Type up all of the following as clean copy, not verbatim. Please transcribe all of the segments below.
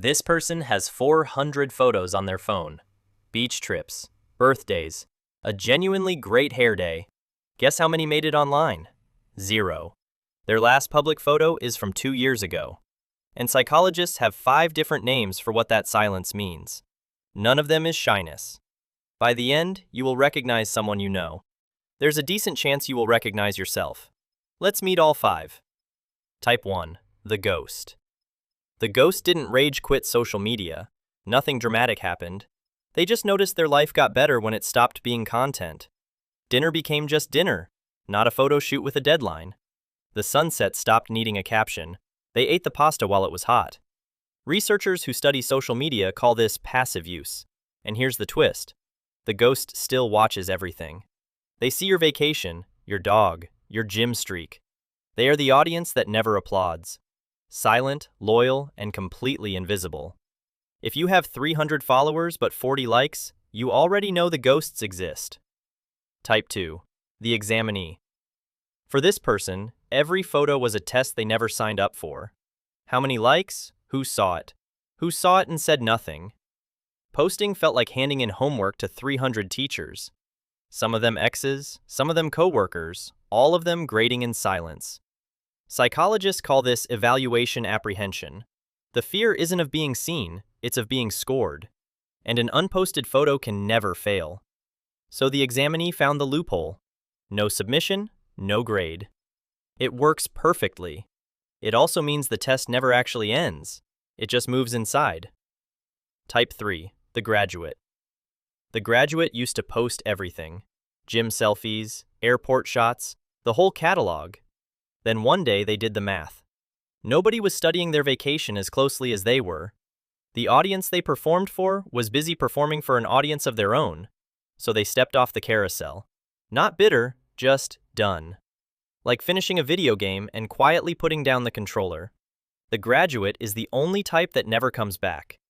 This person has 400 photos on their phone. Beach trips, birthdays, a genuinely great hair day. Guess how many made it online? 0. Their last public photo is from 2 years ago. And psychologists have 5 different names for what that silence means. None of them is shyness. By the end, you will recognize someone you know. There's a decent chance you will recognize yourself. Let's meet all 5. Type 1. The ghost. The ghost didn't rage quit social media. Nothing dramatic happened. They just noticed their life got better when it stopped being content. Dinner became just dinner, not a photo shoot with a deadline. The sunset stopped needing a caption. They ate the pasta while it was hot. Researchers who study social media call this passive use. And here's the twist. The ghost still watches everything. They see your vacation, your dog, your gym streak. They are the audience that never applauds. Silent, loyal, and completely invisible. If you have 300 followers but 40 likes, you already know the ghosts exist. Type 2. The examinee. For this person, every photo was a test they never signed up for. How many likes? Who saw it? Who saw it and said nothing? Posting felt like handing in homework to 300 teachers. Some of them exes, some of them coworkers, all of them grading in silence. Psychologists call this evaluation apprehension. The fear isn't of being seen, it's of being scored. And an unposted photo can never fail. So the examinee found the loophole. No submission, no grade. It works perfectly. It also means the test never actually ends. It just moves inside. Type 3. The graduate. The graduate used to post everything. Gym selfies, airport shots, the whole catalog. Then one day they did the math. Nobody was studying their vacation as closely as they were. The audience they performed for was busy performing for an audience of their own, so they stepped off the carousel. Not bitter, just done. Like finishing a video game and quietly putting down the controller. The graduate is the only type that never comes back.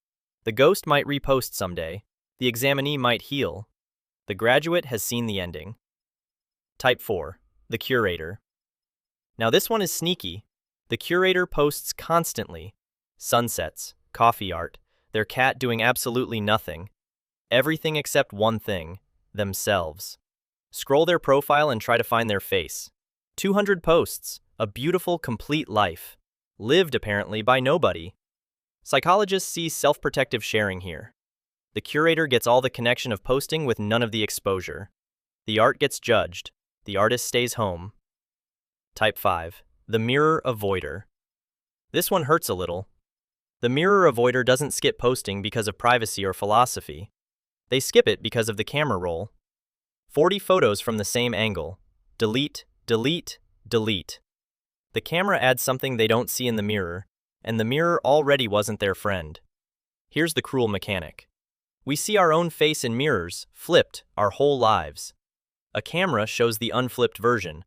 The ghost might repost someday. The examinee might heal. The graduate has seen the ending. Type 4. The curator. Now this one is sneaky. The curator posts constantly. Sunsets, coffee art, their cat doing absolutely nothing. Everything except one thing, themselves. Scroll their profile and try to find their face. 200 posts, a beautiful, complete life. Lived, apparently, by nobody. Psychologists see self-protective sharing here. The curator gets all the connection of posting with none of the exposure. The art gets judged. The artist stays home. Type 5. The mirror avoider. This one hurts a little. The mirror avoider doesn't skip posting because of privacy or philosophy. They skip it because of the camera roll. 40 photos from the same angle. Delete, delete, delete. The camera adds something they don't see in the mirror, and the mirror already wasn't their friend. Here's the cruel mechanic. We see our own face in mirrors, flipped, our whole lives. A camera shows the unflipped version.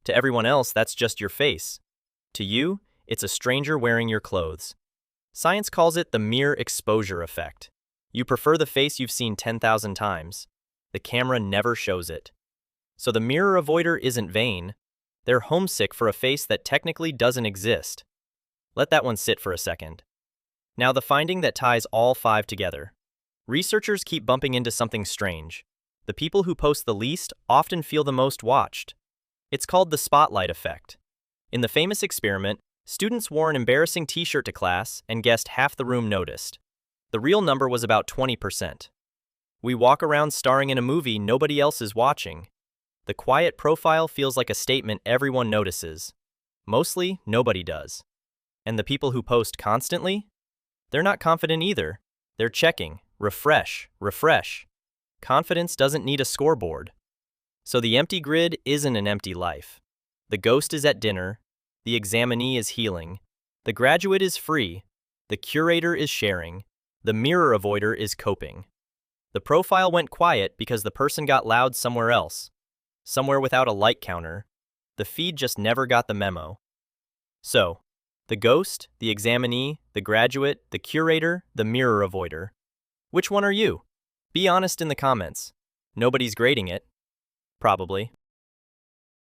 To everyone else, that's just your face. To you, it's a stranger wearing your clothes. Science calls it the mere exposure effect. You prefer the face you've seen 10,000 times. The camera never shows it. So the mirror avoider isn't vain. They're homesick for a face that technically doesn't exist. Let that one sit for a second. Now the finding that ties all 5 together. Researchers keep bumping into something strange. The people who post the least often feel the most watched. It's called the spotlight effect. In the famous experiment, students wore an embarrassing t-shirt to class and guessed half the room noticed. The real number was about 20%. We walk around starring in a movie nobody else is watching. The quiet profile feels like a statement everyone notices. Mostly, nobody does. And the people who post constantly? They're not confident either. They're checking, refresh, refresh. Confidence doesn't need a scoreboard. So the empty grid isn't an empty life. The ghost is at dinner. The examinee is healing. The graduate is free. The curator is sharing. The mirror avoider is coping. The profile went quiet because the person got loud somewhere else. Somewhere without a like counter. The feed just never got the memo. So, the ghost, the examinee, the graduate, the curator, the mirror avoider. Which one are you? Be honest in the comments. Nobody's grading it. Probably.